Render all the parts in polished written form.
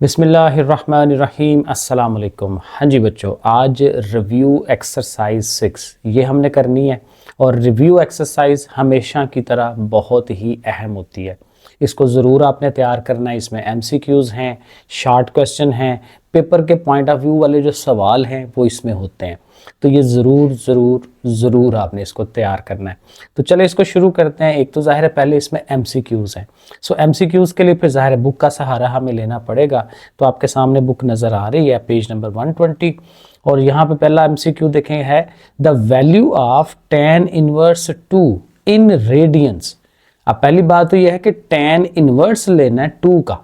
बिस्मिल्लाहिर्रहमानिर्रहीम अस्सलाम वालेकुम। हाँ जी बच्चों, आज रिव्यू एक्सरसाइज 6 ये हमने करनी है और रिव्यू एक्सरसाइज हमेशा की तरह बहुत ही अहम होती है। इसको ज़रूर आपने तैयार करना है। इसमें एमसीक्यूज़ हैं, शॉर्ट क्वेश्चन हैं, पेपर के पॉइंट ऑफ व्यू वाले जो सवाल हैं वो इसमें होते हैं। तो ये ज़रूर ज़रूर ज़रूर आपने इसको तैयार करना है। तो चले इसको शुरू करते हैं। एक तो ज़ाहिर है पहले इसमें एमसीक्यूज़ हैं। सो एमसीक्यूज़ के लिए फिर ज़ाहिर है बुक का सहारा हमें लेना पड़ेगा। तो आपके सामने बुक नज़र आ रही है, पेज नंबर 120 और यहाँ पे पहला एमसीक्यू देखें है the value of tan inverse 2 in radiance. अब पहली बात तो यह है कि tan इनवर्स लेना है 2 का,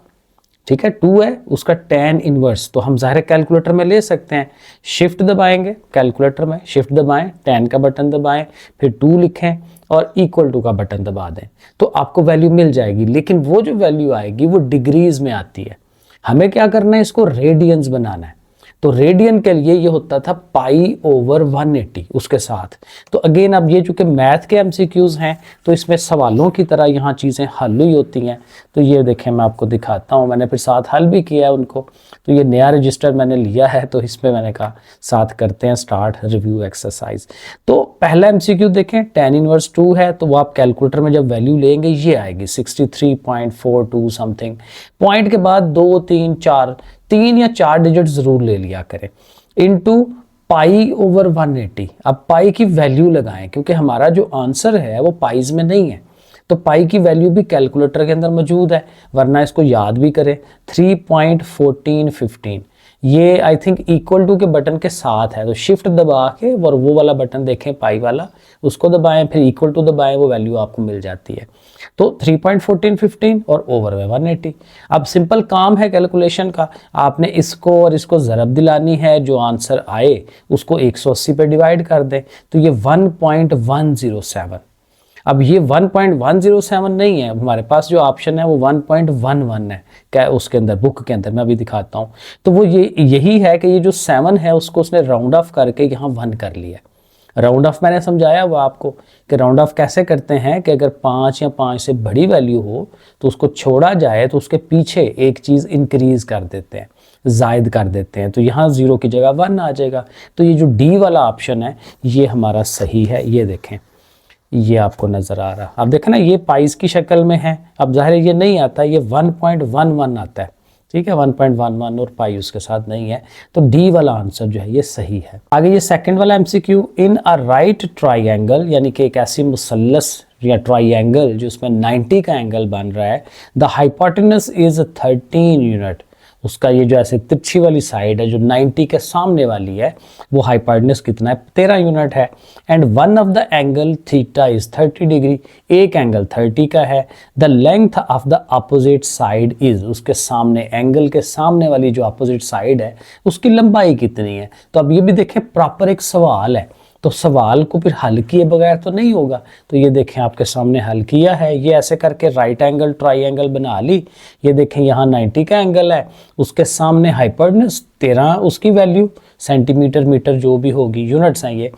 ठीक है। 2 है, उसका tan इनवर्स तो हम ज़ाहिर कैलकुलेटर में ले सकते हैं। शिफ्ट दबाएंगे, कैलकुलेटर में शिफ्ट दबाएं, tan का बटन दबाएं, फिर 2 लिखें और इक्वल टू का बटन दबा दें तो आपको वैल्यू मिल जाएगी। लेकिन वो जो वैल्यू आएगी वो डिग्रीज में आती है। हमें क्या करना है, इसको रेडियंस बनाना है। तो रेडियन के लिए ये होता था π/180 उसके साथ। तो अगेन अब ये चूंकि मैथ के एमसीक्यूज हैं तो इसमें सवालों की तरह यहाँ चीज़ें हल हुई होती हैं। तो ये देखें, मैं आपको दिखाता हूँ, मैंने फिर साथ हल भी किया है उनको। तो ये नया रजिस्टर मैंने लिया है तो इसमें मैंने कहा साथ करते हैं स्टार्ट रिव्यू एक्सरसाइज। तो पहला एमसीक्यू देखें, tan इनवर्स 2 है तो वो आप कैलकुलेटर में जब वैल्यू लेंगे ये आएगी 63.42 समथिंग। पॉइंट के बाद 2 3 4 3 या 4 डिजिट जरूर ले लिया करें इनटू π/180। अब पाई की वैल्यू लगाएं क्योंकि हमारा जो आंसर है वो पाइज में नहीं है। तो पाई की वैल्यू भी कैलकुलेटर के अंदर मौजूद है, वरना इसको याद भी करें। 3.1415 ये आई थिंक इक्वल टू के बटन के साथ है। तो शिफ्ट दबा के और वो वाला बटन देखें पाई वाला, उसको दबाएं, फिर इक्वल टू दबाएं, वो वैल्यू आपको मिल जाती है। तो 3.1415 और ओवर में 180। अब सिंपल काम है कैलकुलेशन का, आपने इसको और इसको ज़रब दिलानी है, जो आंसर आए उसको 180 पे डिवाइड कर दें तो ये 1.107। अब ये 1.107 नहीं है, हमारे पास जो ऑप्शन है वो 1.11 है। क्या उसके अंदर बुक के अंदर मैं अभी दिखाता हूँ। तो वो यही है कि ये जो 7 है उसको उसने राउंड ऑफ करके यहाँ 1 कर लिया। राउंड ऑफ मैंने समझाया वो आपको कि राउंड ऑफ कैसे करते हैं कि अगर 5 या 5 से बड़ी वैल्यू हो तो उसको छोड़ा जाए तो उसके पीछे एक चीज़ इंक्रीज कर देते हैं, जायद कर देते हैं। तो यहाँ 0 की जगह 1 आ जाएगा। तो ये जो डी वाला ऑप्शन है ये हमारा सही है। ये देखें, ये आपको नज़र आ रहा, अब देखें ना ये पाइज की शक्ल में है। अब जाहिर है ये नहीं आता, ये 1.11 आता है, ठीक है, 1.11 और पाई उसके साथ नहीं है। तो डी वाला आंसर जो है ये सही है। आगे ये सेकंड वाला MCQ, in a right triangle, यानी कि एक ऐसी मुसल्लस या ट्राइंगल जिसमें 90 का एंगल बन रहा है, द हाइपोटेनस इज 13 यूनिट। उसका ये जो ऐसे तिरछी वाली साइड है जो 90 के सामने वाली है वो हाइपोटेनस कितना है, 13 यूनिट है। And one of the angle theta is 30 degree, एक एंगल 30 का है। The length of the opposite side is, उसके सामने एंगल के सामने वाली जो अपोजिट साइड है उसकी लंबाई कितनी है। तो अब ये भी देखें प्रॉपर एक सवाल है, तो सवाल को फिर हल किए बगैर तो नहीं होगा। तो ये देखें आपके सामने हल किया है। ये ऐसे करके राइट एंगल ट्राइंगल बना ली। ये देखें यहाँ 90 का एंगल है, उसके सामने हाइपोटेनस 13, उसकी वैल्यू सेंटीमीटर मीटर जो भी होगी, यूनिट्स हैं ये,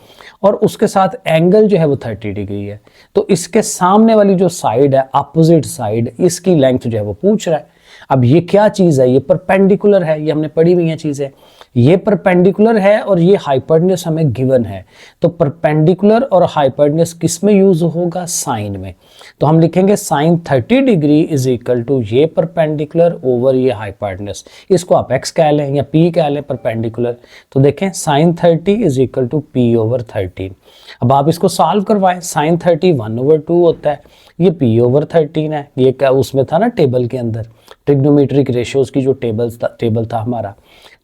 और उसके साथ एंगल जो है वो 30 डिग्री है। तो इसके सामने वाली जो साइड है, अपोजिट साइड, इसकी लेंथ जो है वो पूछ रहा है। अब ये क्या चीज़ है, ये परपेंडिकुलर है, ये हमने पढ़ी हुई है चीज़ें। ये परपेंडिकुलर है और ये हाइपोटेनस हमें गिवन है। तो परपेंडिकुलर और हाइपोटेनस किस में यूज होगा, साइन में। तो हम लिखेंगे sine 30 degree is equal to ये परपेंडिकुलर ओवर ये हाइपोटेनस। इसको आप x कह लें या p कह लें, परपेंडिकुलर। तो देखें sign 30 is equal to p/13। अब आप इसको सॉल्व करवाएं। साइन 30 1/2 होता है, ये p/13 है। ये क्या उसमें था ना टेबल के अंदर, ट्रिग्नोमेट्रिक रेशियोज की जो टेबल था हमारा।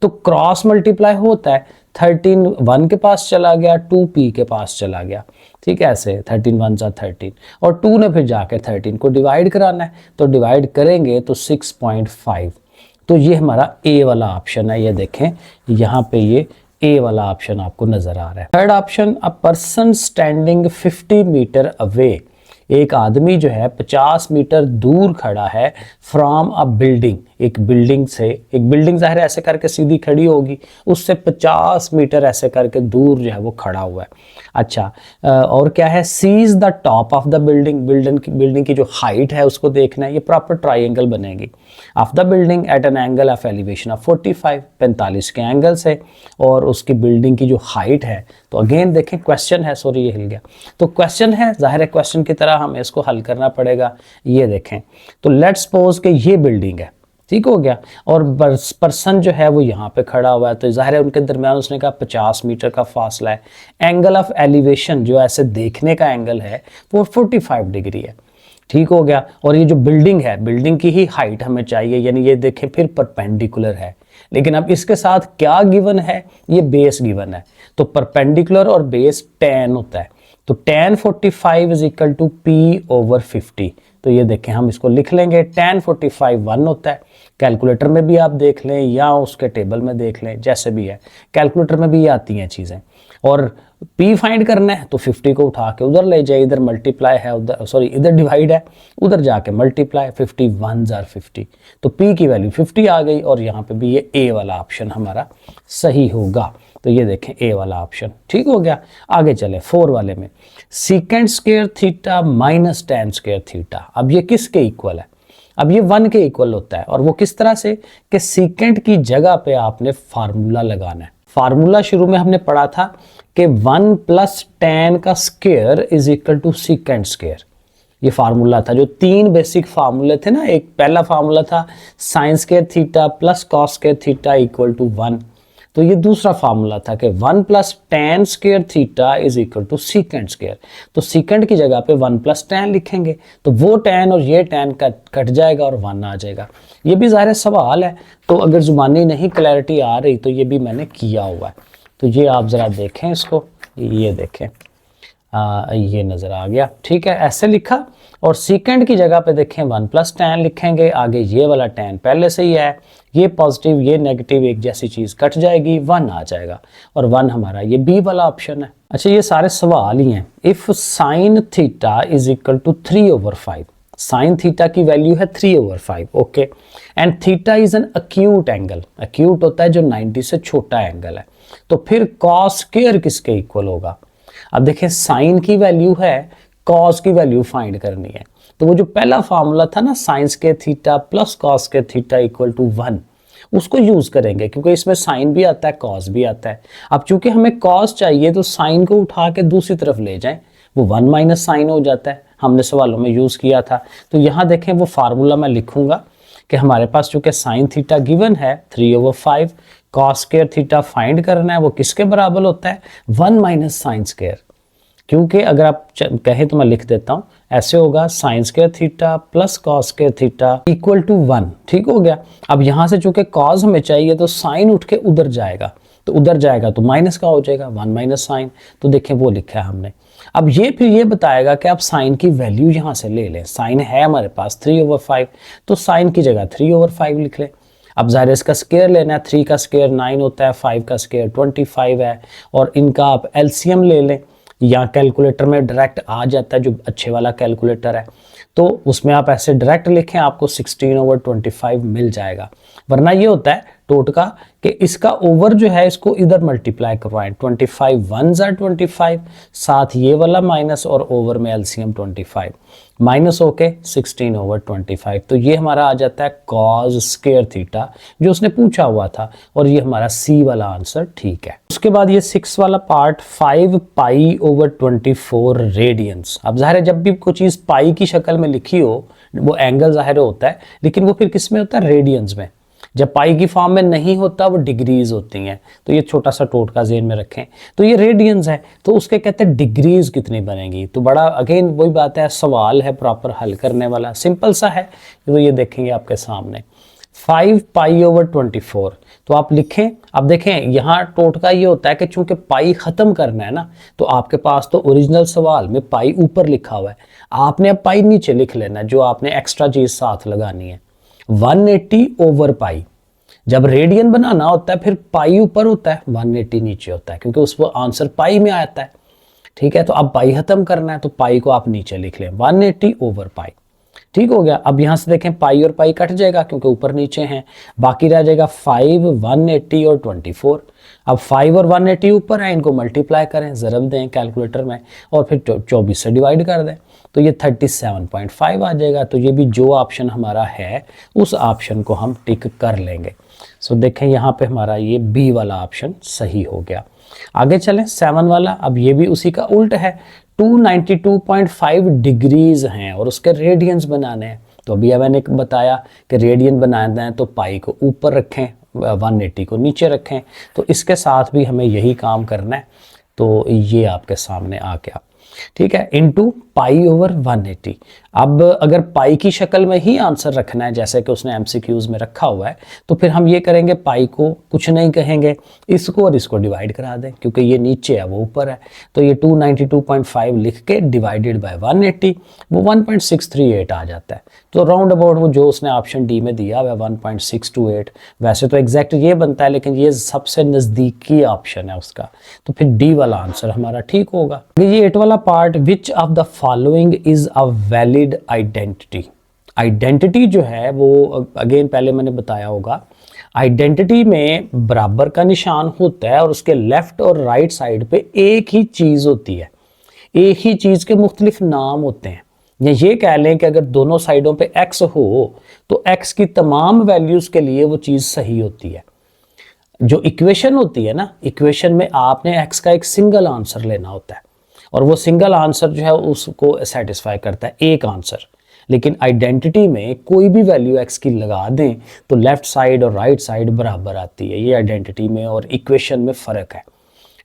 तो क्रॉस मल्टीप्लाई होता है, 13 1 के पास चला गया, 2p के पास चला गया, ठीक है। ऐसे 13 1 जा 13 और 2 ने फिर जाके 13 को डिवाइड कराना है। तो डिवाइड करेंगे तो 6.5। तो ये हमारा ए वाला ऑप्शन है। ये देखें यहाँ पे ये ए वाला ऑप्शन आपको नजर आ रहा है। Third option, a person standing 50 metre away, एक आदमी जो है 50 मीटर दूर खड़ा है फ्रॉम अ बिल्डिंग, एक बिल्डिंग से। एक बिल्डिंग जाहिर है ऐसे करके सीधी खड़ी होगी, उससे 50 मीटर ऐसे करके दूर जो है वो खड़ा हुआ है। अच्छा, और क्या है, sees the top of the building, building की जो हाइट है उसको देखना है। ये प्रॉपर ट्राइंगल बनेगी। Of the building at an angle of elevation of 45 के एंगल से, और उसकी बिल्डिंग की जो हाइट है, तो अगेन देखें क्वेश्चन है, सॉरी ये हिल गया, तो क्वेश्चन है, जाहिर है क्वेश्चन की तरह हमें इसको हल करना पड़ेगा। ये देखें, तो लेट्स सपोज कि ये बिल्डिंग है, ठीक हो गया, और पर्सन जो है वो यहाँ पे खड़ा हुआ है, तो जाहिर है उनके दरमियान उसने कहा 50 मीटर का फासला है। एंगल ऑफ एलिवेशन जो ऐसे देखने का एंगल है वो 45 डिग्री है, ठीक हो गया। और ये जो बिल्डिंग है, बिल्डिंग की ही हाइट हमें चाहिए, यानी ये देखें फिर परपेंडिकुलर है, लेकिन अब इसके साथ क्या गिवन है, ये बेस गिवन है, तो परपेंडिकुलर और बेस tan होता है, तो tan 45 is equal to P/50। तो ये देखें हम इसको लिख लेंगे, tan 45 1 होता है, कैलकुलेटर में भी आप देख लें या उसके टेबल में देख लें, जैसे भी है, कैलकुलेटर में भी आती हैं चीज़ें। और P फाइंड करना है तो 50 को उठा के उधर ले जाए, इधर मल्टीप्लाई है, उधर सॉरी इधर डिवाइड है, उधर जाके मल्टीप्लाई, 50 1s are 50, तो P की वैल्यू 50 आ गई, और यहाँ पे भी ये A वाला ऑप्शन हमारा सही होगा। तो ये देखें A वाला ऑप्शन ठीक हो गया। आगे चले 4 वाले में, secant square theta minus tan square theta. अब ये किसके इक्वल है? अब ये 1 के इक्वल होता है, और वो किस तरह से कि सीकेंट की जगह पे आपने फार्मूला लगाना है। फार्मूला शुरू में हमने पढ़ा था कि 1 प्लस tan का square is equal to secant square, ये फार्मूला था। जो 3 बेसिक फार्मूले थे ना, एक पहला फार्मूला था sine square theta plus cos square theta equal to 1, तो ये दूसरा फार्मूला था कि 1 plus tan square theta is equal to secant square, तो सीकेंट की जगह पे 1 प्लस tan लिखेंगे, तो वो tan और ये tan कट जाएगा और 1 आ जाएगा। ये भी ज़ाहिर सवाल है, तो अगर ज़ुबानी नहीं क्लैरिटी आ रही तो ये भी मैंने किया हुआ है, तो ये आप ज़रा देखें इसको, ये देखें ये नज़र आ गया, ठीक है, ऐसे लिखा। और सीकेंट की जगह पे देखें 1 प्लस tan लिखेंगे, आगे ये वाला tan पहले से ही है, ये पॉजिटिव ये नेगेटिव एक जैसी चीज़ कट जाएगी, 1 आ जाएगा, और 1 हमारा ये बी वाला ऑप्शन है। अच्छा, ये सारे सवाल ही हैं। If sine theta is equal to 3/5, sine theta की वैल्यू है 3/5, okay, and theta is an acute angle, acute होता है जो 90 से छोटा एंगल है, तो फिर कॉस स्क्वायर किसके इक्वल होगा? अब देखें साइन की वैल्यू है, कॉस की वैल्यू फाइंड करनी है, तो वो जो पहला फार्मूला था ना sine square theta plus cos square theta equal to 1, उसको यूज करेंगे, क्योंकि इसमें साइन भी आता है कॉस भी आता है। अब चूंकि हमें कॉस चाहिए तो साइन को उठा के दूसरी तरफ ले जाएं, वो 1 माइनस साइन हो जाता है, हमने सवालों में यूज किया था। तो यहाँ देखें वो फार्मूला मैं लिखूंगा कि हमारे पास चूंकि साइन थीटा गिवन है 3/5, कॉस स्क्वायर थीटा फाइंड करना है, वो किसके बराबर होता है? 1 माइनस साइन स्क्वायर, क्योंकि अगर आप कहें तो मैं लिख देता हूं, ऐसे होगा sine square theta plus cos square theta equal to 1, ठीक हो गया। अब यहां से चूंकि कॉस हमें चाहिए तो साइन उठ के उधर जाएगा, तो उधर जाएगा तो माइनस का हो जाएगा 1 माइनस साइन, तो देखें वो लिखा है हमने। अब ये फिर ये बताएगा कि आप साइन की वैल्यू यहां से ले लें, साइन है हमारे पास 3/5, तो साइन की जगह 3/5 लिख लें। अब ज़ाहिर इसका स्क्वायर लेना है, 3 का स्क्वायर 9 होता है, 5 का स्क्वायर 25 है, और इनका आप एलसीएम ले लें, या कैलकुलेटर में डायरेक्ट आ जाता है जो अच्छे वाला कैलकुलेटर है, तो उसमें आप ऐसे डायरेक्ट लिखें, आपको 16/25 मिल जाएगा। वरना ये होता है टोटका कि इसका ओवर जो है इसको इधर मल्टीप्लाई करवाएं, 25 1s are 25, साथ ये वाला माइनस और ओवर में एलसीएम 25, माइनस होके 16/25, तो ये हमारा आ जाता है कॉस स्क्वायर थीटा जो उसने पूछा हुआ था, और ये हमारा सी वाला आंसर ठीक है। उसके बाद ये 6 वाला पार्ट 5π/24 रेडियंस। अब जाहिर है जब भी कोई चीज़ पाई की शक्ल में लिखी हो वो एंगल जाहिर होता है, लेकिन वो फिर किस में होता है? रेडियंस में। जब पाई की फॉर्म में नहीं होता वो डिग्रीज होती हैं, तो ये छोटा सा टोटका ज़हन में रखें, तो ये रेडियंस है, तो उसके कहते हैं डिग्रीज कितनी बनेगी। तो बड़ा अगेन वही बात है, सवाल है प्रॉपर हल करने वाला, सिंपल सा है, तो ये देखेंगे आपके सामने 5π/24, तो आप लिखें। अब देखें यहाँ टोटका ये होता है कि चूंकि पाई ख़त्म करना है ना, तो आपके पास तो ओरिजिनल सवाल में पाई ऊपर लिखा हुआ है, आपने अब पाई नीचे लिख लेना, जो आपने एक्स्ट्रा चीज़ साथ लगानी है। 180/π, जब रेडियन बनाना होता है फिर पाई ऊपर होता है 180 नीचे होता है, क्योंकि उसको आंसर पाई में आता है, ठीक है। तो अब पाई खत्म करना है तो पाई को आप नीचे लिख लें 180/π, ठीक हो गया। अब यहाँ से देखें पाई और पाई कट जाएगा क्योंकि ऊपर नीचे हैं, बाकी रह जाएगा 5, 180 और 24। अब 5 और 180 ऊपर है, इनको मल्टीप्लाई करें, ज़रब दें कैलकुलेटर में और फिर 24 से डिवाइड कर दें तो ये 37.5 आ जाएगा। तो ये भी जो ऑप्शन हमारा है उस ऑप्शन को हम टिक कर लेंगे। सो देखें यहाँ पे हमारा ये बी वाला ऑप्शन सही हो गया। आगे चलें 7 वाला, अब ये भी उसी का उल्ट है। 292.5 डिग्रीज हैं और उसके रेडियंस बनाने हैं। तो अभी मैंने बताया कि रेडियन बनाना है तो पाई को ऊपर रखें, 180 को नीचे रखें। तो इसके साथ भी हमें यही काम करना है। तो ये आपके सामने आ गया, ठीक है, इनटू पाई ओवर 180। अब अगर पाई की शक्ल में ही आंसर रखना है जैसे कि उसने एमसीक्यूज में रखा हुआ है, तो फिर हम ये करेंगे, पाई को कुछ नहीं कहेंगे, इसको और इसको डिवाइड करा दें क्योंकि ये नीचे है वो ऊपर है। तो ये 292.5 लिख के डिवाइडेड बाय 180 वो 1.638 आ जाता है। तो राउंड अबाउट वो जो उसने ऑप्शन डी में दिया हुआ 1.628, वैसे तो एग्जैक्ट ये बनता है लेकिन ये सबसे नज़दीकी ऑप्शन है उसका, तो फिर डी वाला आंसर हमारा ठीक होगा। ये 8 वाला part, which of the following is a valid identity. Identity जो है वो अगेन पहले मैंने बताया होगा, आइडेंटिटी में बराबर का निशान होता है और उसके लेफ्ट और राइट साइड पे एक ही चीज होती है, एक ही चीज के मुख्तलिफ नाम होते हैं। या ये कह लें कि अगर दोनों साइडों पे x हो तो x की तमाम वैल्यूज के लिए वो चीज सही होती है। जो इक्वेशन होती है ना, इक्वेशन में आपने x का एक सिंगल आंसर लेना होता है और वो सिंगल आंसर जो है उसको सेटिस्फाई करता है एक आंसर। लेकिन आइडेंटिटी में कोई भी वैल्यू x की लगा दें तो लेफ्ट साइड और राइट साइड बराबर आती है। ये आइडेंटिटी में और इक्वेशन में फ़र्क है,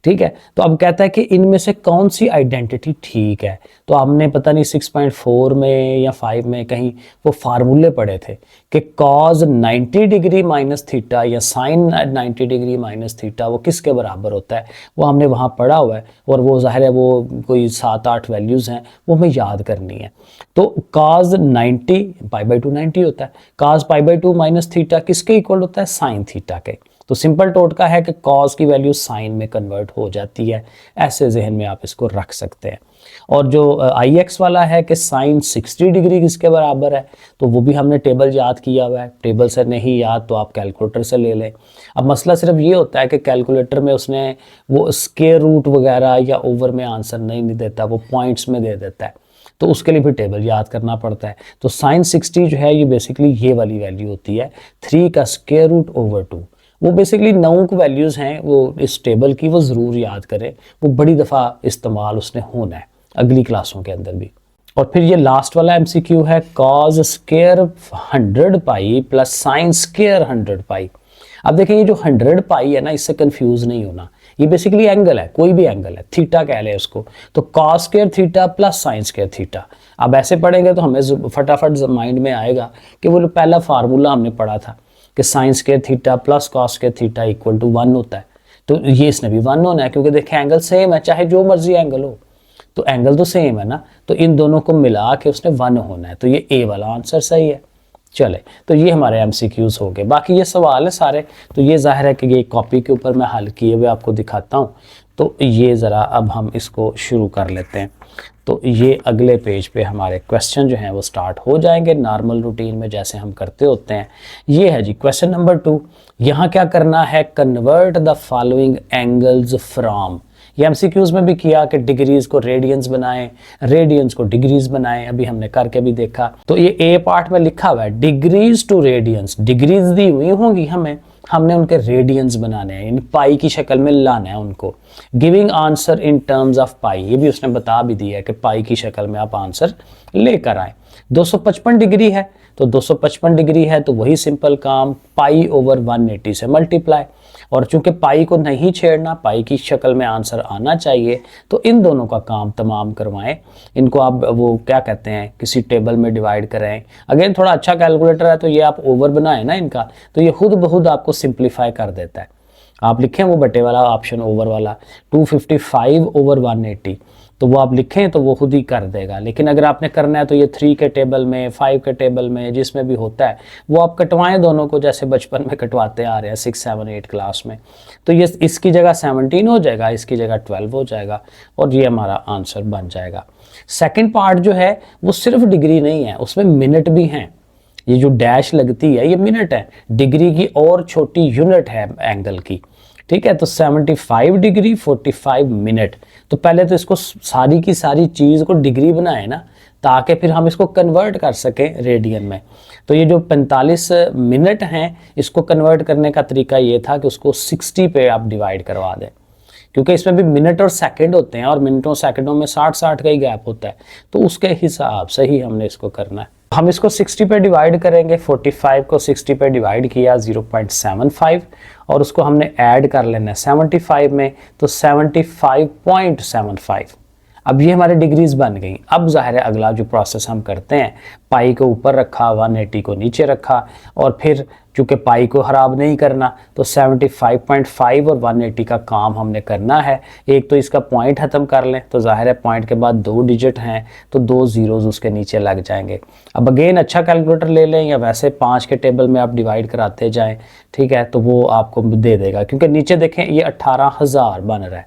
ठीक है। तो अब कहता है कि इनमें से कौन सी आइडेंटिटी ठीक है। तो हमने पता नहीं 6.4 में या 5 में कहीं वो फार्मूले पढ़े थे कि cos 90 डिग्री माइनस थीटा या sin 90 डिग्री माइनस थीटा वो किसके बराबर होता है, वो हमने वहाँ पढ़ा हुआ है। और वो ज़ाहिर है वो कोई 7-8 वैल्यूज़ हैं, वो हमें याद करनी है। तो cos 90 π/2 90 होता है, cos π/2 माइनस थीटा किसके इक्वल होता है, sin थीटा के। तो सिंपल टोटका है कि cos की वैल्यू sin में कन्वर्ट हो जाती है। ऐसे जहन में आप इसको रख सकते हैं। और जो IX वाला है कि sin 60 डिग्री किसके बराबर है, तो वो भी हमने टेबल याद किया हुआ है। टेबल से नहीं याद तो आप कैलकुलेटर से ले लें। अब मसला सिर्फ ये होता है कि कैलकुलेटर में उसने वो स्क्वायर रूट वगैरह या ओवर में आंसर नहीं देता, वो पॉइंट्स में दे देता है, तो उसके लिए भी टेबल याद करना पड़ता है। तो sin 60 जो है ये बेसिकली ये वाली वैल्यू होती है 3 का स्क्वायर रूट ओवर 2। वो बेसिकली 9 वैल्यूज़ हैं वो इस टेबल की, वो ज़रूर याद करें, वो बड़ी दफ़ा इस्तेमाल उसने होना है अगली क्लासों के अंदर भी। और फिर ये लास्ट वाला MCQ है cos square 100 pi plus sin square 100 पाई। अब देखें ये जो 100 पाई है ना, इससे कंफ्यूज नहीं होना, ये बेसिकली एंगल है, कोई भी एंगल है, थीटा कह लें उसको। तो cos square theta plus sin square theta. अब ऐसे पढ़ेंगे तो हमें फटाफट माइंड में आएगा कि वो पहला फार्मूला हमने पढ़ा था कि sin square theta plus cos square theta equal to 1 होता है। तो ये इसने भी 1 होना है क्योंकि देखें एंगल सेम है, चाहे जो मर्जी एंगल हो, तो एंगल तो सेम है ना, तो इन दोनों को मिला के उसने 1 होना है। तो ये ए वाला आंसर सही है। चले, तो ये हमारे MCQs हो गए। बाकी ये सवाल है सारे, तो ये जाहिर है कि ये कॉपी के ऊपर मैं हल किए हुए आपको दिखाता हूँ। तो ये ज़रा अब हम इसको शुरू कर लेते हैं। तो ये अगले पेज पे हमारे क्वेश्चन जो हैं वो स्टार्ट हो जाएंगे नॉर्मल रूटीन में जैसे हम करते होते हैं। ये है जी क्वेश्चन नंबर 2। यहाँ क्या करना है, convert the following angles from. ये MCQs में भी किया कि डिग्रीज को रेडियंस बनाएं, रेडियंस को डिग्रीज बनाएं, अभी हमने करके भी देखा। तो ये ए पार्ट में लिखा हुआ है डिग्रीज टू रेडियंस, डिग्रीज दी हुई होंगी हमें, हमने उनके रेडियंस बनाने हैं, इन पाई की शक्ल में लाना है उनको। Giving answer in terms of pi, ये भी उसने बता भी दिया है कि पाई की शक्ल में आप आंसर लेकर आए। 255 डिग्री है तो 255 डिग्री है तो वही सिंपल काम पाई ओवर 180 से मल्टीप्लाई। और चूंकि पाई को नहीं छेड़ना, पाई की शक्ल में आंसर आना चाहिए, तो इन दोनों का काम तमाम करवाएं। इनको आप वो क्या कहते हैं किसी टेबल में डिवाइड करें। अगेन थोड़ा अच्छा कैलकुलेटर है तो ये आप ओवर बनाएं ना इनका, तो ये खुद ब खुद आपको सिंप्लीफाई कर देता है। आप लिखें वो बटे वाला ऑप्शन ओवर वाला 255 ओवर 180। तो वो आप लिखें तो वो खुद ही कर देगा। लेकिन अगर आपने करना है तो ये 3 के टेबल में, 5 के टेबल में, जिसमें भी होता है वो आप कटवाएं दोनों को, जैसे बचपन में कटवाते आ रहे हैं 6, 7, 8 क्लास में। तो ये इसकी जगह 17 हो जाएगा, इसकी जगह 12 हो जाएगा और ये हमारा आंसर बन जाएगा। सेकंड पार्ट जो है वो सिर्फ डिग्री नहीं है, उसमें मिनट भी हैं। ये जो डैश लगती है ये मिनट है, डिग्री की और छोटी यूनिट है एंगल की, ठीक है। तो 75 डिग्री 45 मिनट। तो पहले तो इसको सारी की सारी चीज़ को डिग्री बनाए ना, ताकि फिर हम इसको कन्वर्ट कर सकें रेडियन में। तो ये जो 45 मिनट हैं, इसको कन्वर्ट करने का तरीका ये था कि उसको 60 पे आप डिवाइड करवा दें, क्योंकि इसमें भी मिनट और सेकंड होते हैं और मिनटों सेकंडों में 60-60 का ही गैप होता है। तो उसके हिसाब से ही हमने इसको करना है। हम इसको 60 पे डिवाइड करेंगे, 45 को 60 पे डिवाइड किया 0.75 और उसको हमने ऐड कर लेना है 75 में, तो 75.75। अब ये हमारे डिग्रीज बन गई। अब जाहिर है अगला जो प्रोसेस हम करते हैं, पाई को ऊपर रखा, 180 को नीचे रखा और फिर चूँकि पाई को ख़राब नहीं करना तो 75.5 और 180 का काम हमने करना है। एक तो इसका पॉइंट ख़त्म कर लें, तो जाहिर है पॉइंट के बाद 2 डिजिट हैं तो 2 ज़ीरोज़ उसके नीचे लग जाएंगे। अब अगेन अच्छा कैलकुलेटर ले लें या वैसे 5 के टेबल में आप डिवाइड कराते जाएँ, ठीक है, तो वो आपको दे देगा। क्योंकि नीचे देखें ये 18,000 बन रहा है,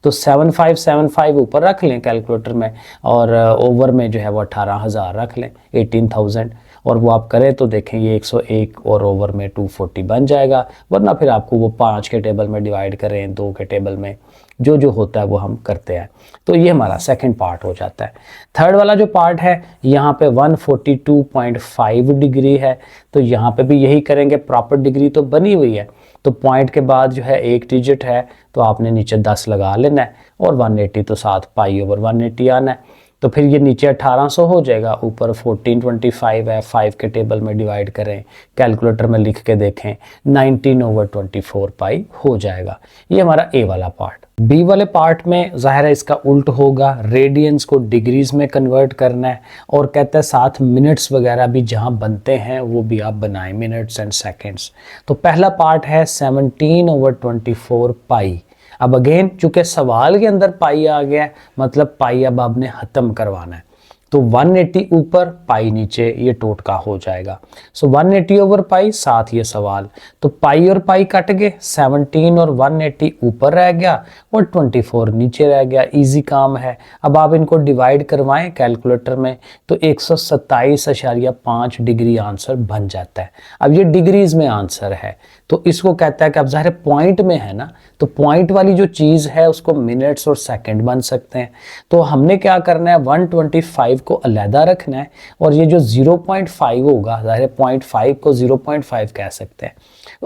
तो 7575 ऊपर रख लें कैलकुलेटर में और ओवर में जो है वो 18,000 रख लें, 18,000, और वो आप करें तो देखें ये 101 और ओवर में 240 बन जाएगा। वरना फिर आपको वो 5 के टेबल में डिवाइड करें, 2 के टेबल में, जो जो होता है वो हम करते हैं। तो ये हमारा सेकंड पार्ट हो जाता है। थर्ड वाला जो पार्ट है यहाँ पे 142.5 डिग्री है, तो यहाँ पे भी यही करेंगे। प्रॉपर डिग्री तो बनी हुई है, तो पॉइंट के बाद जो है 1 डिजिट है तो आपने नीचे 10 लगा लेना है और 180 तो साथ पाई ओवर 180 आना है। तो फिर ये नीचे 1800 हो जाएगा, ऊपर 1425 है, 5 के टेबल में डिवाइड करें, कैलकुलेटर में लिख के देखें, 19/24 पाई हो जाएगा। ये हमारा ए वाला पार्ट। बी वाले पार्ट में ज़ाहिर है इसका उल्ट होगा, रेडियंस को डिग्रीज में कन्वर्ट करना है और कहते हैं साथ मिनट्स वगैरह भी जहाँ बनते हैं वो भी आप बनाएं, मिनट्स एंड सेकेंड्स। तो पहला पार्ट है 17/24 पाई। अब अगेन चूंकि सवाल के अंदर पाई आ गया है, मतलब पाई अब आपने ख़त्म करवाना है, तो 180 ऊपर पाई नीचे, ये टोटका हो जाएगा। सो 180 ओवर पाई, साथ ये सवाल, तो पाई और पाई कट गए, 17 और 180 ऊपर रह गया और 24 नीचे रह गया। इजी काम है। अब आप इनको डिवाइड करवाएं कैलकुलेटर में तो 127.5 डिग्री आंसर बन जाता है। अब ये डिग्रीज में आंसर है, तो इसको कहता है कि अब ज़ाहिर पॉइंट में है ना, तो पॉइंट वाली जो चीज़ है उसको मिनट्स और सेकंड बन सकते हैं। तो हमने क्या करना है, 125 को अलहदा रखना है और ये जो 0.5 होगा, ज़ाहिर 0.5 को 0.5 कह सकते हैं,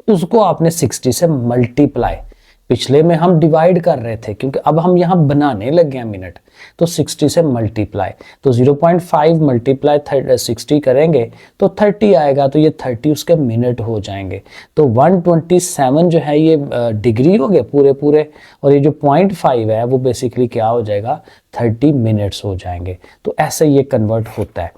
उसको आपने 60 से मल्टीप्लाई, पिछले में हम डिवाइड कर रहे थे क्योंकि अब हम यहाँ बनाने लगे हैं मिनट, तो 60 से मल्टीप्लाई, तो 0.5 मल्टीप्लाई 60 करेंगे तो 30 आएगा, तो ये 30 उसके मिनट हो जाएंगे। तो 127 जो है ये डिग्री हो गए पूरे, और ये जो 0.5 है वो बेसिकली क्या हो जाएगा, 30 मिनट्स हो जाएंगे। तो ऐसे ये कन्वर्ट होता है।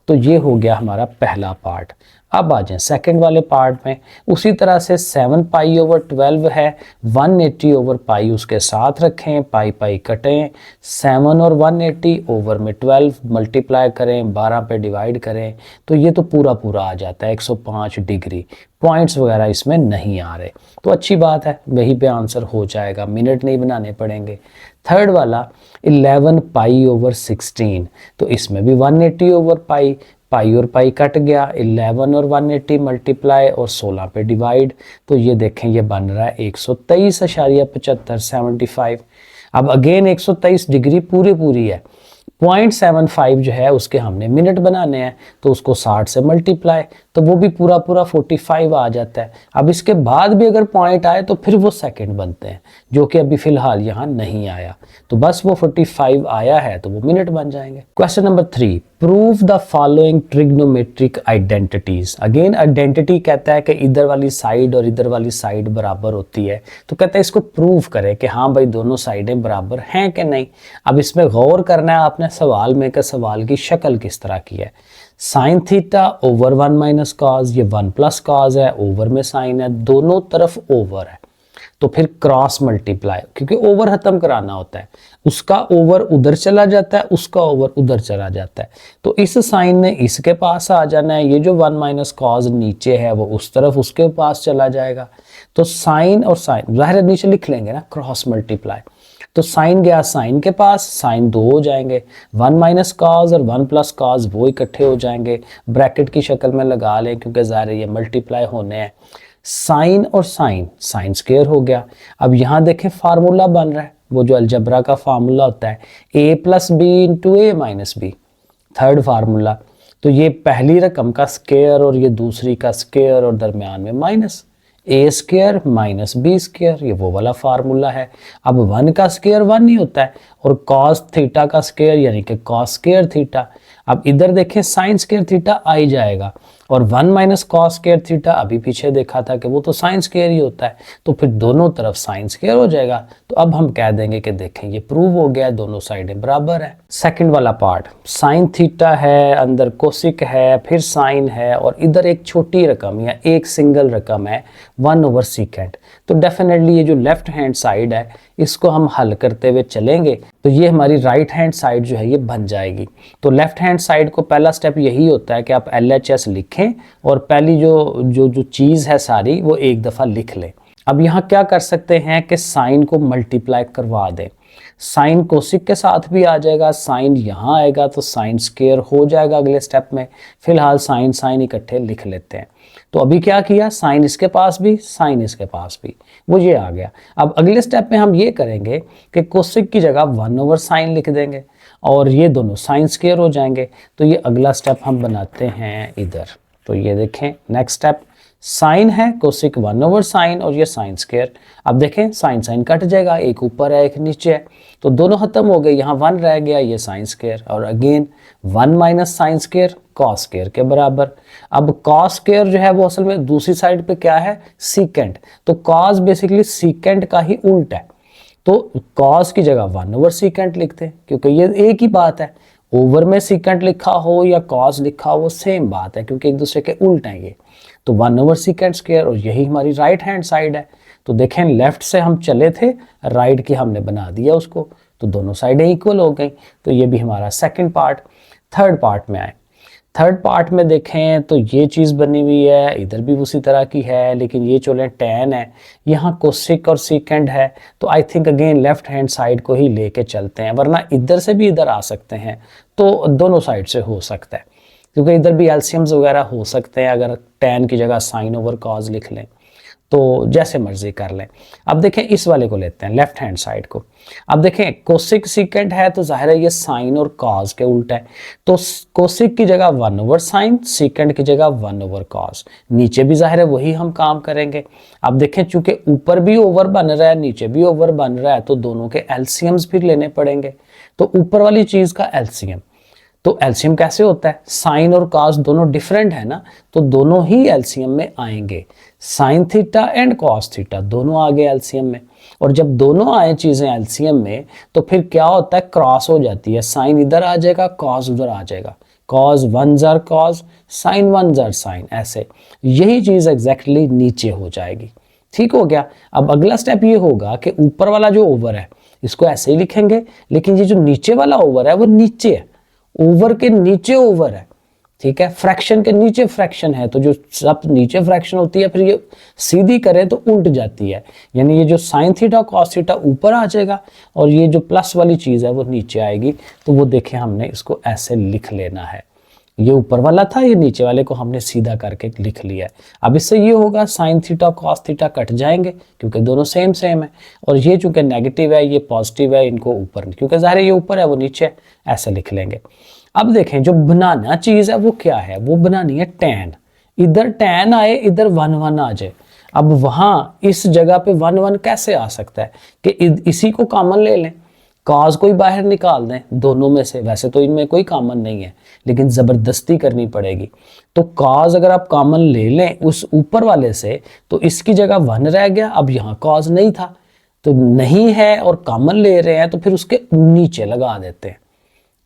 तो ये हो गया हमारा पहला पार्ट। अब आ जाए सेकंड वाले पार्ट में। उसी तरह से 7 पाई ओवर 12 है, 180 ओवर पाई उसके साथ रखें, पाई पाई कटें, 7 और 180 ओवर में 12 मल्टीप्लाई करें, 12 पे डिवाइड करें, तो ये तो पूरा आ जाता है 105 डिग्री। पॉइंट्स वगैरह इसमें नहीं आ रहे, तो अच्छी बात है, वहीं पे आंसर हो जाएगा, मिनट नहीं बनाने पड़ेंगे। थर्ड वाला 11 पाई ओवर 16, तो इसमें भी 180 ओवर पाई, पाई और पाई कट गया, 11 और 180 मल्टीप्लाई और 16 पे डिवाइड, तो ये देखें ये बन रहा है 123.75 75। अब अगेन 123 डिग्री पूरी है, 0.75 जो है उसके हमने मिनट बनाने हैं, तो उसको 60 से मल्टीप्लाई, तो वो भी पूरा 45 आ जाता है। अब इसके बाद भी अगर पॉइंट आए तो फिर वो सेकंड बनते हैं, जो कि अभी फिलहाल यहाँ नहीं आया, तो बस वो 45 आया है तो वो मिनट बन जाएंगे। Question number 3, prove the following trigonometric identities. Again identity कहता है कि इधर वाली साइड और इधर वाली साइड बराबर होती है, तो कहता है इसको प्रूव करें कि हाँ भाई दोनों साइडें बराबर हैं कि नहीं। अब इसमें गौर करना है आपने सवाल में कि सवाल की शक्ल किस तरह की है। Sine theta over 1 minus cos, ये 1 प्लस कॉज है, ओवर में साइन है, दोनों तरफ ओवर है। तो फिर क्रॉस मल्टीप्लाई, क्योंकि ओवर खत्म कराना होता है, उसका ओवर उधर चला जाता है, उसका ओवर उधर चला जाता है, तो इस साइन ने इसके पास आ जाना है, ये जो 1 माइनस कॉज नीचे है वो उस तरफ उसके पास चला जाएगा। तो साइन और साइन जाहिर नीचे लिख लेंगे ना, क्रॉस मल्टीप्लाई, तो साइन गया साइन के पास, साइन 2 हो जाएंगे, 1 माइनस कॉज और 1 प्लस कॉज वो इकट्ठे हो जाएंगे, ब्रैकेट की शक्ल में लगा लें क्योंकि ज़ाहिर है ये मल्टीप्लाई होने हैं। साइन और साइन, साइन स्क्वायर हो गया। अब यहाँ देखें फार्मूला बन रहा है, वो जो अलजबरा का फार्मूला होता है, a plus B into A minus B, third formula. तो ये पहली रकम का स्क्वायर और ये दूसरी का स्क्वायर और दरमियान में माइनस, ए स्क्वायर माइनस बी स्क्वायर, ये वो वाला फार्मूला है। अब 1 का स्क्वायर 1 ही होता है और कॉस थीटा का स्क्वायर यानी कि कॉस स्क्वायर थीटा। अब इधर देखें साइन स्क्वायर थीटा आ ही जाएगा और 1 माइनस कॉस स्क्वायर थीटा अभी पीछे देखा था कि वो तो साइन स्क्वायर ही होता है, तो फिर दोनों तरफ साइन स्क्वायर हो जाएगा। तो अब हम कह देंगे कि देखें ये प्रूव हो गया, दोनों साइडें बराबर है। सेकंड वाला पार्ट, साइन थीटा है, अंदर कोसिक है, फिर साइन है और इधर एक छोटी रकम या एक सिंगल रकम है 1 ओवर सीकेंट। तो डेफिनेटली ये जो लेफ्ट हैंड साइड है इसको हम हल करते हुए चलेंगे तो ये हमारी राइट हैंड साइड जो है ये बन जाएगी। तो लेफ्ट हैंड साइड को पहला स्टेप यही होता है कि आप LHS लिखें और पहली जो चीज़ है सारी वो एक दफ़ा लिख लें। अब यहाँ क्या कर सकते हैं कि साइन को मल्टीप्लाई करवा दें, साइन कोसिक के साथ भी आ जाएगा, साइन यहाँ आएगा तो साइन स्क्वायर हो जाएगा अगले स्टेप में। फिलहाल साइन साइन इकट्ठे लिख लेते हैं। तो अभी क्या किया, साइन इसके पास भी साइन इसके पास भी, वो ये आ गया। अब अगले स्टेप में हम ये करेंगे कि कोसिक की जगह 1 ओवर साइन लिख देंगे और ये दोनों साइन स्क्वायर हो जाएंगे। तो ये अगला स्टेप हम बनाते हैं इधर। तो ये देखें नेक्स्ट स्टेप, साइन है कोसिक 1 ओवर साइन और ये साइन स्क्वायर। अब देखें साइन साइन कट जाएगा, एक ऊपर है एक नीचे है, तो दोनों खत्म हो गए, यहाँ 1 रह गया, ये साइन स्क्वायर और again 1 minus sine square cos square के बराबर। अब कॉस स्क्वायर जो है वो असल में दूसरी साइड पे क्या है, सीकेंट, तो कॉस बेसिकली सीकेंट का ही उल्ट है, तो कॉस की जगह 1 ओवर सीकेंट लिखते हैं क्योंकि ये एक ही बात है, ओवर में सीकेंट लिखा हो या कॉस लिखा हो सेम बात है क्योंकि एक दूसरे के उल्ट हैं ये। तो 1 ओवर सीकेंट स्क्वायर और यही हमारी राइट हैंड साइड है। तो देखें लेफ्ट से हम चले थे, राइट की हमने बना दिया उसको, तो दोनों साइडें इक्वल हो गई। तो ये भी हमारा सेकंड पार्ट। थर्ड पार्ट में आए, थर्ड पार्ट में देखें तो ये चीज़ बनी हुई है, इधर भी उसी तरह की है, लेकिन ये चलें टैन है, यहाँ कोसिक और सीकेंड है, तो I think again left hand side को ही लेके चलते हैं, वरना इधर से भी इधर आ सकते हैं, तो दोनों साइड से हो सकता है क्योंकि इधर भी एलसीएम्स वगैरह हो सकते हैं अगर टैन की जगह साइन ओवर कॉज लिख लें, तो जैसे मर्जी कर लें। अब देखें इस वाले को लेते हैं लेफ्ट हैंड साइड को। अब देखें कोसिक सीकेंट है तो जाहिर है ये साइन और कॉज के उल्ट है, तो कोसिक की जगह 1 ओवर साइन, सीकेंट की जगह 1 ओवर कॉज, नीचे भी जाहिर है वही हम काम करेंगे। अब देखें चूंकि ऊपर भी ओवर बन रहा है नीचे भी ओवर बन रहा है तो दोनों के एलसीएम्स फिर लेने पड़ेंगे। तो ऊपर वाली चीज का एलसीएम, तो एलसीएम कैसे होता है, साइन और कॉस दोनों डिफरेंट है ना, तो दोनों ही एलसीएम में आएंगे, sine theta and cos theta दोनों आ गए एलसीएम में। और जब दोनों आए चीजें एलसीएम में तो फिर क्या होता है, क्रॉस हो जाती है, साइन इधर आ जाएगा कॉस उधर आ जाएगा, कॉस 1 जार कॉस, साइन 1 जार साइन, ऐसे यही चीज एग्जैक्टली नीचे हो जाएगी। ठीक हो गया। अब अगला स्टेप ये होगा कि ऊपर वाला जो ओवर है इसको ऐसे ही लिखेंगे, लेकिन ये जो नीचे वाला ओवर है वो नीचे है, ओवर के नीचे ओवर है, ठीक है, फ्रैक्शन के नीचे फ्रैक्शन है, तो जो सब नीचे फ्रैक्शन होती है फिर ये सीधी करें तो उल्ट जाती है, यानी ये जो साइन थीटा कॉस थीटा ऊपर आ जाएगा और ये जो प्लस वाली चीज़ है वो नीचे आएगी। तो वो देखें हमने इसको ऐसे लिख लेना है, ये ऊपर वाला था ये नीचे वाले को हमने सीधा करके लिख लिया है। अब इससे ये होगा sine theta cos theta cut जाएंगे क्योंकि दोनों सेम सेम है, और ये चूंकि नेगेटिव है ये पॉजिटिव है, इनको ऊपर क्योंकि ज़ाहिर है ये ऊपर है वो नीचे, ऐसे लिख लेंगे। अब देखें जो बनाना चीज़ है वो क्या है, वो बनानी है टैन, इधर टैन आए इधर 1 1 आ जाए। अब वहाँ इस जगह पे 1 1 कैसे आ सकता है कि इसी को कॉमन ले लें, कॉज को ही बाहर निकाल दें दोनों में से, वैसे तो इनमें कोई कॉमन नहीं है लेकिन ज़बरदस्ती करनी पड़ेगी। तो कॉज अगर आप कॉमन ले लें उस ऊपर वाले से तो इसकी जगह 1 रह गया, अब यहाँ कॉज नहीं था तो नहीं है और कॉमन ले रहे हैं तो फिर उसके नीचे लगा देते हैं,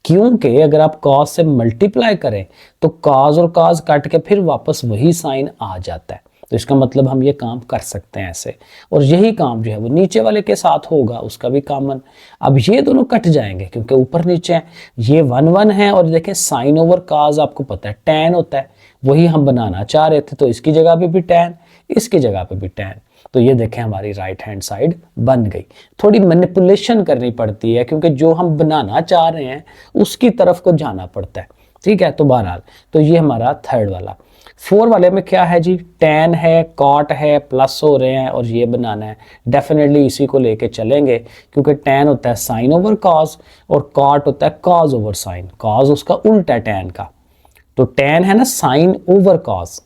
क्योंकि अगर आप कॉज से मल्टीप्लाई करें तो कॉज और कॉज काट के फिर वापस वही साइन आ जाता है, तो इसका मतलब हम ये काम कर सकते हैं ऐसे, और यही काम जो है वो नीचे वाले के साथ होगा, उसका भी कॉमन। अब ये दोनों कट जाएंगे क्योंकि ऊपर नीचे हैं, ये 1 1 है, और देखें साइन ओवर काज आपको पता है tan होता है, वही हम बनाना चाह रहे थे, तो इसकी जगह पे भी tan, इसकी जगह पे भी tan। तो ये देखें हमारी राइट हैंड साइड बन गई। थोड़ी मैनिपुलेशन करनी पड़ती है क्योंकि जो हम बनाना चाह रहे हैं उसकी तरफ को जाना पड़ता है, ठीक है। तो बहरहाल तो ये हमारा थर्ड वाला। 4 वाले में क्या है जी, tan है, cot है, प्लस हो रहे हैं और ये बनाना है, डेफिनेटली इसी को लेके चलेंगे क्योंकि tan होता है साइन ओवर cos और cot होता है cos ओवर साइन। cos उसका उल्टा है tan का, तो tan है ना साइन ओवर cos,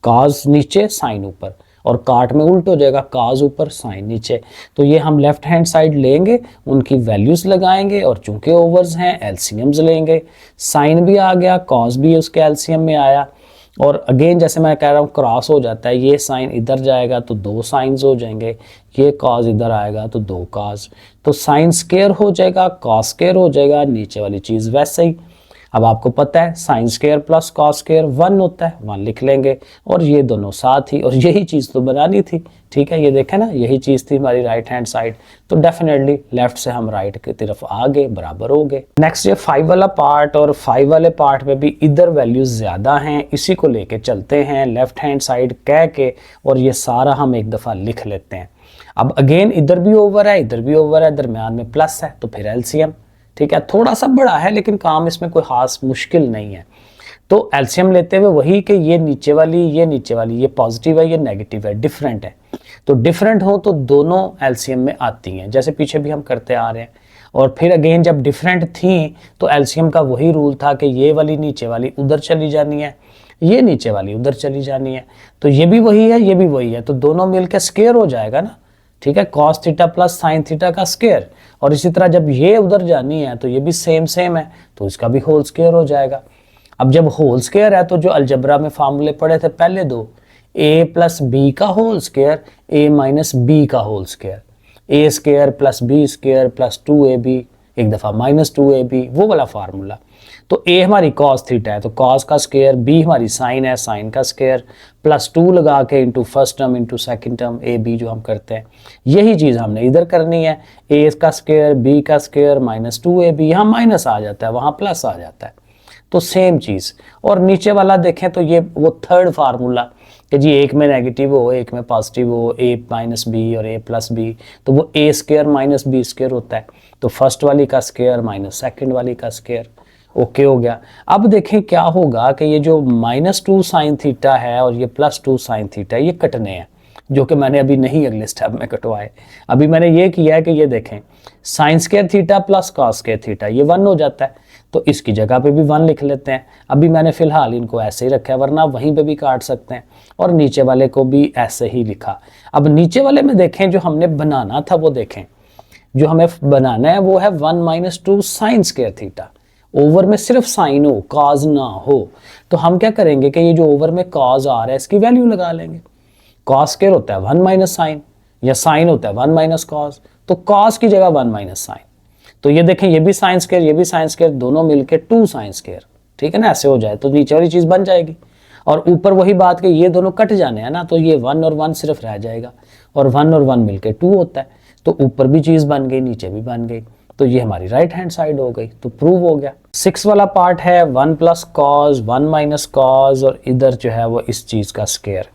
cos नीचे साइन ऊपर, और काट में उल्ट हो जाएगा, cos ऊपर साइन नीचे। तो ये हम लेफ्ट हैंड साइड लेंगे, उनकी वैल्यूज लगाएंगे और चूंकि ओवर्स हैं एलसीएम्स लेंगे, साइन भी आ गया, cos भी उसके एलसीएम में आया, और अगेन जैसे मैं कह रहा हूँ क्रॉस हो जाता है, ये साइन इधर जाएगा तो 2 साइंस हो जाएंगे, ये cos इधर आएगा तो 2 cos, तो साइन स्क्वायर हो जाएगा, cos स्क्वायर हो जाएगा, नीचे वाली चीज़ वैसे ही। अब आपको पता है sine square plus cos square 1 होता है, 1 लिख लेंगे, और ये दोनों साथ ही, और यही चीज़ तो बनानी थी, ठीक है। ये देखें ना, यही चीज़ थी हमारी राइट हैंड साइड, तो डेफिनेटली लेफ्ट से हम राइट की तरफ आ गए, बराबर हो गए। नेक्स्ट ये 5 वाला पार्ट, और 5 वाले पार्ट में भी इधर वैल्यूज ज़्यादा हैं, इसी को लेके चलते हैं लेफ्ट हैंड साइड कह के, और ये सारा हम एक दफ़ा लिख लेते हैं। अब अगेन इधर भी ओवर है, इधर भी ओवर है, दरम्यान में प्लस है, तो फिर एलसीएम, ठीक है। थोड़ा सा बड़ा है लेकिन काम इसमें कोई खास मुश्किल नहीं है। तो एलसीएम लेते हुए वही कि ये नीचे वाली, ये नीचे वाली, ये पॉजिटिव है, ये नेगेटिव है, डिफरेंट है, तो डिफरेंट हो तो दोनों एलसीएम में आती हैं, जैसे पीछे भी हम करते आ रहे हैं। और फिर अगेन जब डिफरेंट थी तो एलसीएम का वही रूल था कि ये वाली नीचे वाली उधर चली जानी है, ये नीचे वाली उधर चली जानी है, तो ये भी वही है, ये भी वही है, तो दोनों मिलकर स्क्वायर हो जाएगा ना, ठीक है, cos theta plus sine theta का स्क्वायर। और इसी तरह जब ये उधर जानी है तो ये भी सेम है, तो इसका भी होल स्क्वायर हो जाएगा। अब जब होल स्क्वायर है तो जो अलजबरा में फार्मूले पढ़े थे पहले दो, a प्लस बी का whole square, a minus B का whole square, a square plus B square plus 2ab, एक दफ़ा माइनस 2ab, वो वाला फार्मूला। तो a हमारी cos थीटा है तो cos का स्क्वायर, b हमारी साइन है, साइन का स्क्वायर, प्लस 2 लगा के into first term into second term a b जो हम करते हैं, यही चीज़ हमने इधर करनी है, a का स्क्वायर, b का स्क्वायर माइनस 2ab, यहाँ माइनस आ जाता है, वहाँ प्लस आ जाता है, तो सेम चीज़। और नीचे वाला देखें तो ये वो थर्ड फार्मूला कि जी एक में नेगेटिव हो, एक में पॉजिटिव हो, a माइनस बी और a प्लस बी, तो वो a square minus B square होता है, तो फर्स्ट वाली का स्क्वायर माइनस सेकेंड वाली का स्क्वायर, ओके हो गया। अब देखें क्या होगा कि ये जो -2 साइन थीटा है और ये +2 साइन थीटा ये कटने हैं, जो कि मैंने अभी नहीं अगले स्टेप में कटवाए। अभी मैंने ये किया है कि ये देखें sign square theta plus cos square theta ये 1 हो जाता है, तो इसकी जगह पे भी 1 लिख लेते हैं। अभी मैंने फिलहाल इनको ऐसे ही रखा है, वरना वहीं पे भी काट सकते हैं, और नीचे वाले को भी ऐसे ही लिखा। अब नीचे वाले में देखें जो हमने बनाना था, वो देखें जो हमें बनाना है वो है 1 - 2 साइन स्क्वायर थीटा। ओवर में सिर्फ साइन हो, कॉज ना हो, तो हम क्या करेंगे कि ये जो ओवर में कॉज आ रहा है इसकी वैल्यू लगा लेंगे। कॉस स्क्वायर होता है 1 माइनस साइन, या साइन होता है 1 माइनस कॉस, तो कॉस की जगह 1 माइनस साइन। तो ये देखें ये भी साइन स्क्वायर, ये भी साइन स्क्वायर, दोनों मिलके 2 साइन स्क्वायर, ठीक है ना, ऐसे हो जाए तो नीचे वाली चीज बन जाएगी। और ऊपर वही बात कि ये दोनों कट जाने हैं ना, तो ये 1 और 1 सिर्फ रह जाएगा, और 1 और 1 मिलके 2 होता है, तो ऊपर भी चीज बन गई, नीचे भी बन गई, तो ये हमारी राइट हैंड साइड हो गई, तो प्रूव हो गया। 6 वाला पार्ट है 1 प्लस कॉज 1 माइनस कॉज, और इधर जो है वो इस चीज का स्क्वायर।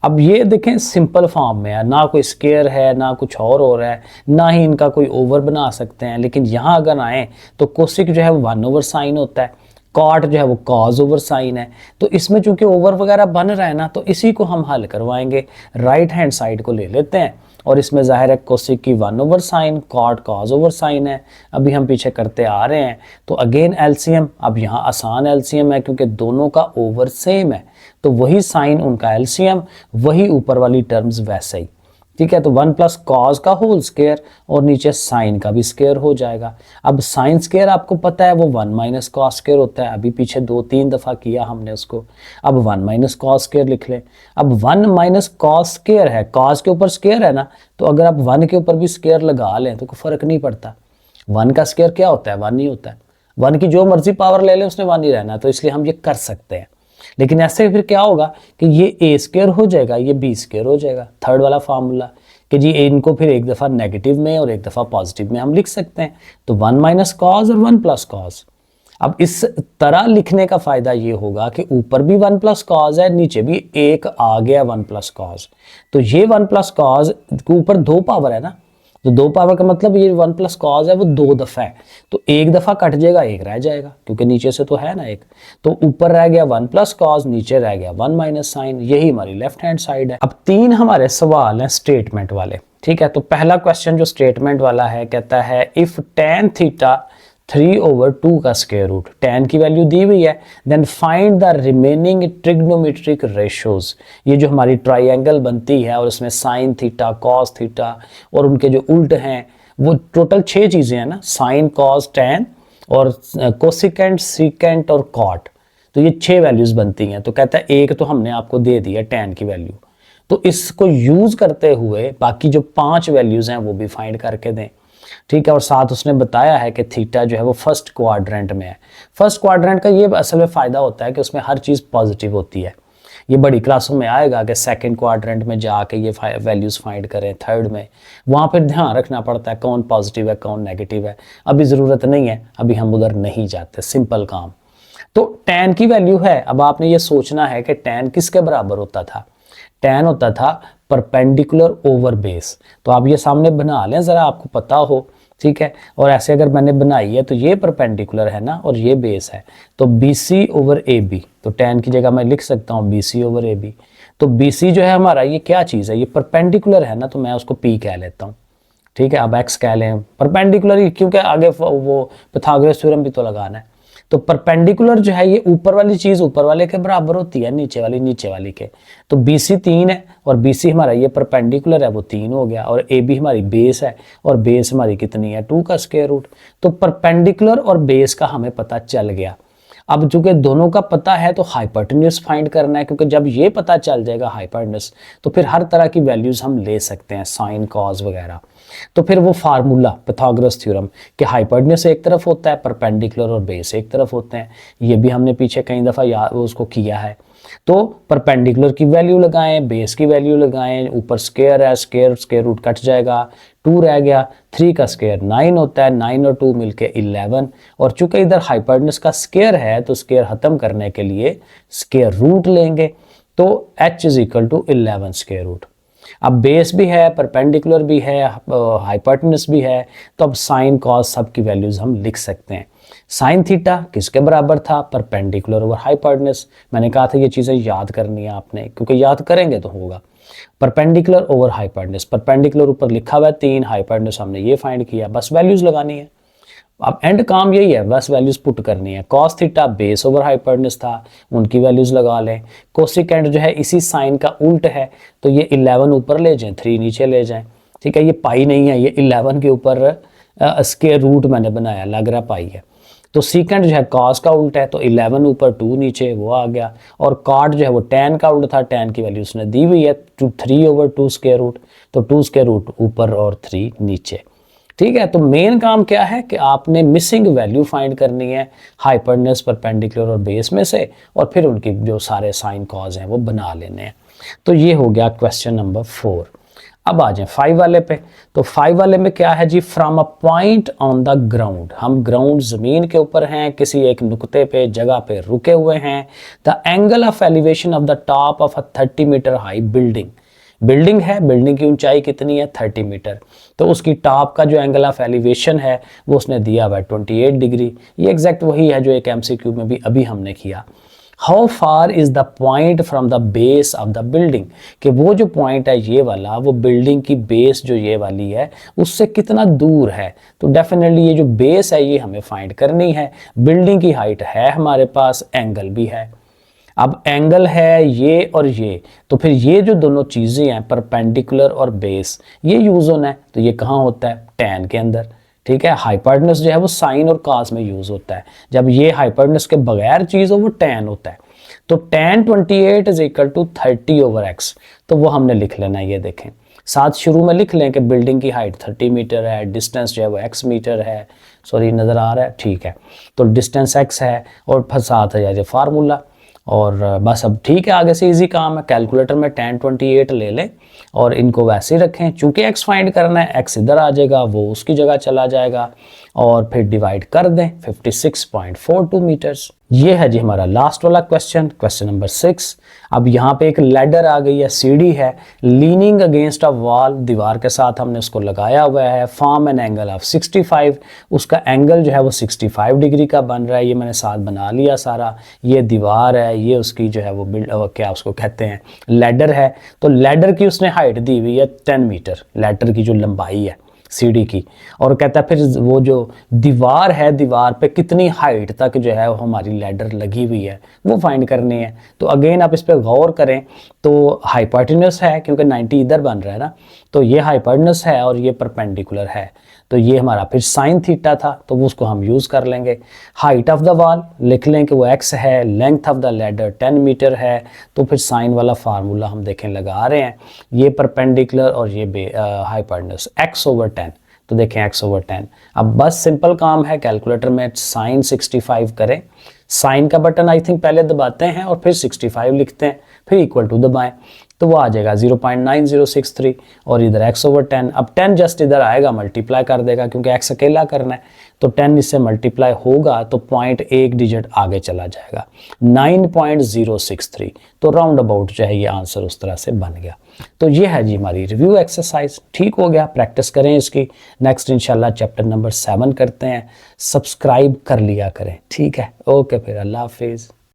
अब ये देखें सिंपल फॉर्म में है, ना कोई स्क्वायर है ना कुछ और हो रहा है, ना ही इनका कोई ओवर बना सकते हैं। लेकिन यहाँ अगर आए तो कोसिक जो है वो 1 ओवर साइन होता है, कॉट जो है वो कॉज ओवर साइन है, तो इसमें चूंकि ओवर वगैरह बन रहा है ना, तो इसी को हम हल करवाएंगे। राइट हैंड साइड को ले लेते हैं, और इसमें जाहिर है कोसिक की 1 over sine, cot cos over sine है, अभी हम पीछे करते आ रहे हैं। तो अगेन एलसीएम, अब यहाँ आसान एलसीएम है क्योंकि दोनों का ओवर सेम है, तो वही साइन उनका एलसीएम, वही ऊपर वाली टर्म्स वैसे ही, ठीक है। तो 1 प्लस कॉज का होल स्क्वायर और नीचे साइन का भी स्क्वायर हो जाएगा। अब साइन स्क्वायर आपको पता है वो 1 माइनस कॉस स्क्वायर होता है, अभी पीछे 2-3 दफ़ा किया हमने उसको। अब 1 माइनस कॉस स्क्वायर लिख लें। अब 1 माइनस कॉस स्क्वायर है, कॉस के ऊपर स्क्वायर है ना, तो अगर आप 1 के ऊपर भी स्क्वायर लगा लें तो कोई फ़र्क नहीं पड़ता। 1 का स्क्वायर क्या होता है, 1 ही होता है। 1 की जो मर्जी पावर ले लें उसने 1 ही रहना है, तो इसलिए हम ये कर सकते हैं। लेकिन ऐसे फिर क्या होगा कि ये ए स्क्वायर हो जाएगा, ये बी स्क्वायर हो जाएगा, थर्ड वाला फार्मूला कि जी इनको फिर एक दफ़ा नेगेटिव में और एक दफ़ा पॉजिटिव में हम लिख सकते हैं। तो 1 माइनस कॉज और 1 प्लस कॉज। अब इस तरह लिखने का फ़ायदा ये होगा कि ऊपर भी 1 प्लस कॉज है, नीचे भी एक आ गया 1 प्लस कॉज। तो ये 1 प्लस कॉज के ऊपर 2 पावर है ना, तो 2 पावर का मतलब ये 1 प्लस कॉज है वो 2 दफ़ा है, तो एक दफ़ा कट जाएगा, एक रह जाएगा क्योंकि नीचे से तो है ना एक। तो ऊपर रह गया 1 प्लस कॉज, नीचे रह गया 1 माइनस साइन। यही हमारी लेफ्ट हैंड साइड है। अब 3 हमारे सवाल हैं स्टेटमेंट वाले, ठीक है। तो पहला क्वेश्चन जो स्टेटमेंट वाला है कहता है इफ tan थीटा 3/2 का स्क्वायर रूट, tan की वैल्यू दी हुई है, then find the remaining trigonometric ratios. ये जो हमारी ट्राइंगल बनती है और इसमें साइन थीटा, कॉस थीटा और उनके जो उल्ट हैं वो टोटल 6 चीज़ें हैं ना, साइन, कॉस, tan और कोसिकेंट, सीकेंट और कॉट। तो ये 6 वैल्यूज बनती हैं। तो कहता है एक तो हमने आपको दे दिया tan की वैल्यू, तो इसको यूज करते हुए बाकी जो 5 वैल्यूज हैं वो भी फाइंड करके दें, ठीक है। और साथ उसने बताया है कि थीटा जो है वो फर्स्ट क्वाड्रेंट में है। फर्स्ट क्वाड्रेंट का ये असल में फ़ायदा होता है कि उसमें हर चीज़ पॉजिटिव होती है। ये बड़ी क्लासों में आएगा कि सेकंड क्वाड्रेंट में जाके ये वैल्यूज़ फाइंड करें, थर्ड में वहाँ पर ध्यान रखना पड़ता है कौन पॉजिटिव है कौन नेगेटिव है। अभी ज़रूरत नहीं है, अभी हम उधर नहीं जाते, सिंपल काम। तो tan की वैल्यू है, अब आपने ये सोचना है कि tan किसके बराबर होता था। tan होता था परपेंडिकुलर ओवर बेस। तो आप ये सामने बना लें ज़रा, आपको पता हो, ठीक है। और ऐसे अगर मैंने बनाई है तो ये परपेंडिकुलर है ना और ये बेस है, तो BC ओवर AB, तो tan की जगह मैं लिख सकता हूँ BC ओवर AB। तो BC जो है हमारा ये क्या चीज़ है, ये परपेंडिकुलर है ना, तो मैं उसको P कह लेता हूँ, ठीक है। अब x कह लें परपेंडिकुलर, क्योंकि आगे वो पाइथागोरस थ्योरम भी तो लगाना है। तो परपेंडिकुलर जो है ये ऊपर वाली चीज़ ऊपर वाले के बराबर होती है, नीचे वाली नीचे वाली के। तो BC 3 है और BC हमारा ये परपेंडिकुलर है वो 3 हो गया, और AB हमारी बेस है और बेस हमारी कितनी है 2 का स्क्वायर रूट। तो परपेंडिकुलर और बेस का हमें पता चल गया। अब चूंकि दोनों का पता है तो हाइपोटेन्यूज फाइंड करना है, क्योंकि जब ये पता चल जाएगा हाइपोटेन्यूज तो फिर हर तरह की वैल्यूज हम ले सकते हैं, साइन, कॉस वगैरह। तो फिर वो फार्मूला पाइथागोरस थ्योरम कि हाइपोटेन्यूज एक तरफ होता है, परपेंडिकुलर और बेस एक तरफ होते हैं, ये भी हमने पीछे कई दफ़ा याद उसको किया है। तो परपेंडिकुलर की वैल्यू लगाएं, बेस की वैल्यू लगाएं, ऊपर स्क्वायर है, स्क्वायर रूट कट जाएगा, 2 रह गया, 3 का स्क्वायर 9 होता है, 9 और 2 मिलके 11। और चूंकि इधर हाइपोटेन्यूज का स्क्वायर है तो स्क्वायर खत्म करने के लिए स्क्वायर रूट लेंगे, तो h is equal to 11 square root. अब बेस भी है, परपेंडिकुलर भी है, हाइपोटेन्यूज भी है, तो अब साइन कॉस सब की वैल्यूज हम लिख सकते हैं। साइन थीटा किसके बराबर था, परपेंडिकुलर ओवर हाइपोटेन्यूज। मैंने कहा था ये चीज़ें याद करनी है आपने, क्योंकि याद करेंगे तो होगा। परपेंडिकुलर ओवर हाइपोटेन्यूज, परपेंडिकुलर ऊपर लिखा हुआ है 3, हाइपोटेन्यूज हमने ये फाइंड किया, बस वैल्यूज लगानी है। अब एंड काम यही है, बस वैल्यूज पुट करनी है। Cos theta base over hypotenuse था, उनकी वैल्यूज लगा लें। कोसिकेंट जो है इसी साइन का उल्ट है, तो ये 11 ऊपर ले जाएं, 3 नीचे ले जाएं, ठीक है। ये पाई नहीं है, ये 11 के ऊपर स्क्वायर रूट मैंने बनाया, लग रहा पाई है। तो सीकेंट जो है कॉस का उल्ट है, तो 11 ऊपर 2 नीचे, वो आ गया। और कॉट जो है वो tan का उल्ट था, tan की वैल्यू उसने दी हुई है 3 ओवर 2 स्क्वायर रूट, तो 2 स्क्वायर रूट ऊपर और 3 नीचे, ठीक है। तो मेन काम क्या है कि आपने मिसिंग वैल्यू फाइंड करनी है हाइपोटेन्यूज, परपेंडिकुलर और बेस में से, और फिर उनकी जो सारे साइन कॉज हैं वो बना लेने हैं। तो ये हो गया क्वेश्चन नंबर 4। अब आ जाए 5 वाले पे। तो 5 वाले में क्या है जी, from a point on the ground, हम ग्राउंड जमीन के ऊपर हैं, किसी एक नुक्ते पे जगह पे रुके हुए हैं। The angle of elevation of the top of a 30 metre high building, building है, बिल्डिंग की ऊंचाई कितनी है 30 मीटर, तो उसकी टॉप का जो एंगल ऑफ एलिवेशन है वो उसने दिया हुआ है 28 डिग्री। ये एग्जैक्ट वही है जो एक MCQ में भी अभी हमने किया। How far is the point from the base of the building, कि वो जो पॉइंट है ये वाला, वो बिल्डिंग की बेस जो ये वाली है उससे कितना दूर है। तो डेफिनेटली ये जो बेस है ये हमें फाइंड करनी है। बिल्डिंग की हाइट है हमारे पास, एंगल भी है। अब एंगल है ये और ये, तो फिर ये जो दोनों चीज़ें हैं परपेंडिकुलर और बेस, ये यूज़ होना है, तो ये कहाँ होता है tan के अंदर, ठीक है। हाइपोटेन्यूज जो है वो साइन और कॉस में यूज़ होता है, जब ये हाइपोटेन्यूज के बगैर चीज़ हो वो tan होता है। तो tan 28 is equal to 30 over x, तो वो हमने लिख लेना है। ये देखें, साथ शुरू में लिख लें कि बिल्डिंग की हाइट 30 मीटर है, डिस्टेंस जो है वो x मीटर है, सॉरी नज़र आ रहा है, ठीक है। तो डिस्टेंस x है और साथ है ये फार्मूला, और बस अब ठीक है, आगे से इजी काम है। कैलकुलेटर में 1028 ले लें और इनको वैसे ही रखें। चूंकि x फाइंड करना है, x इधर आ जाएगा, वो उसकी जगह चला जाएगा और फिर डिवाइड कर दें 56.42 मीटर्स। ये है जी हमारा लास्ट वाला क्वेश्चन, क्वेश्चन नंबर 6। अब यहाँ पे एक लैडर आ गई है, सीढ़ी है, लीनिंग अगेंस्ट अ वॉल, दीवार के साथ हमने उसको लगाया हुआ है। फॉर्म एन एंगल ऑफ 65, उसका एंगल जो है वो 65 डिग्री का बन रहा है। ये मैंने साथ बना लिया सारा। ये दीवार है, ये उसकी जो है वो क्या उसको कहते हैं, लैडर है। तो लैडर की उसने हाइट दी हुई है 10 मीटर, लैडर की जो लंबाई है सीढ़ी की। और कहता है फिर वो जो दीवार है, दीवार पे कितनी हाइट तक जो है वो हमारी लैडर लगी हुई है वो फाइंड करनी है। तो अगेन आप इस पर गौर करें, तो हाइपोटेन्यूस है क्योंकि 90 इधर बन रहा है ना, तो ये हाइपोटेन्यूस है और ये परपेंडिकुलर है। तो ये हमारा फिर साइन थीटा था, तो वो उसको हम यूज़ कर लेंगे। हाइट ऑफ द वॉल लिख लें कि वो x है, length of the ladder 10 metre है, तो फिर साइन वाला फार्मूला हम देखें लगा रहे हैं। ये परपेंडिकुलर और ये हाइपोटेन्यूस x/10, तो देखें x/10। अब बस सिंपल काम है, कैलकुलेटर में साइन 65 करें, साइन का बटन आई थिंक पहले दबाते हैं और फिर 65 लिखते हैं, फिर इक्वल टू दबाएं, तो वो आ जाएगा 0.9063 और इधर x/10। अब 10 जस्ट इधर आएगा, मल्टीप्लाई कर देगा क्योंकि x अकेला करना है, तो 10 इससे मल्टीप्लाई होगा तो पॉइंट एक डिजिट आगे चला जाएगा, 9.063। तो राउंड अबाउट जो है ये आंसर उस तरह से बन गया। तो ये है जी हमारी रिव्यू एक्सरसाइज। ठीक हो गया, प्रैक्टिस करें इसकी। नेक्स्ट इंशाल्लाह चैप्टर नंबर 7 करते हैं। सब्सक्राइब कर लिया करें, ठीक है। ओके, फिर अल्लाह हाफिज़।